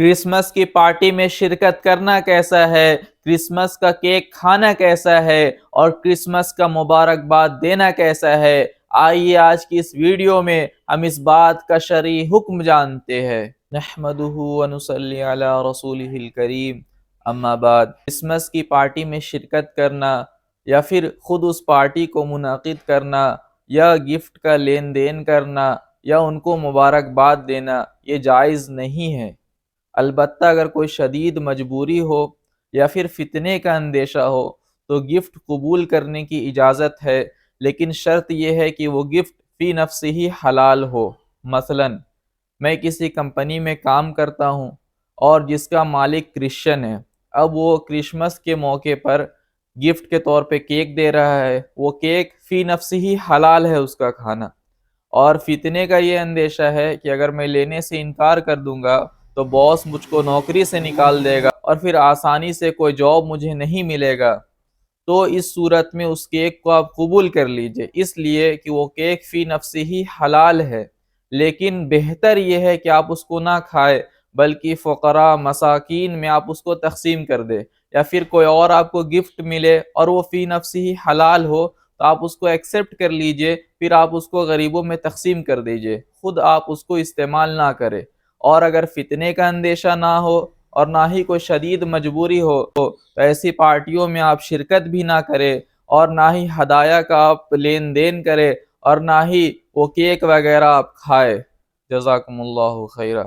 Christmas کی party میں شرکت کرنا کیسا ہے، کرسمس کا کیک کھانا کیسا ہے اور کرسمس کا مبارکباد دینا کیسا ہے، آئیے آج کی اس ویڈیو میں ہم اس بات کا شرعی حکم جانتے ہیں۔ نحمدہ ونصلی علی رسولہ الکریم، اما بعد۔ کرسمس کی پارٹی میں شرکت کرنا یا پھر خود اس پارٹی کو منعقد کرنا یا گفٹ کا لین دین کرنا یا ان کو مبارکباد دینا یہ جائز نہیں ہے۔ البتہ اگر کوئی شدید مجبوری ہو یا پھر فتنے کا اندیشہ ہو تو گفٹ قبول کرنے کی اجازت ہے، لیکن شرط یہ ہے کہ وہ گفٹ فی نفس ہی حلال ہو۔ مثلا میں کسی کمپنی میں کام کرتا ہوں اور جس کا مالک کرسچن ہے، اب وہ کرسمس کے موقع پر گفٹ کے طور پہ کیک دے رہا ہے، وہ کیک فی نفس ہی حلال ہے اس کا کھانا، اور فتنے کا یہ اندیشہ ہے کہ اگر میں لینے سے انکار کر دوں گا تو باس مجھ کو نوکری سے نکال دے گا اور پھر آسانی سے کوئی جاب مجھے نہیں ملے گا، تو اس صورت میں اس کیک کو آپ قبول کر لیجئے، اس لیے کہ وہ کیک فی نفسی ہی حلال ہے۔ لیکن بہتر یہ ہے کہ آپ اس کو نہ کھائے بلکہ فقراء مساکین میں آپ اس کو تقسیم کر دے، یا پھر کوئی اور آپ کو گفٹ ملے اور وہ فی نفسی ہی حلال ہو تو آپ اس کو ایکسیپٹ کر لیجئے، پھر آپ اس کو غریبوں میں تقسیم کر دیجئے، خود آپ اس کو استعمال نہ کریں۔ اور اگر فتنے کا اندیشہ نہ ہو اور نہ ہی کوئی شدید مجبوری ہو تو ایسی پارٹیوں میں آپ شرکت بھی نہ کریں اور نہ ہی ہدایہ کا آپ لین دین کریں اور نہ ہی وہ کیک وغیرہ آپ کھائے۔ جزاکم اللہ خیرہ۔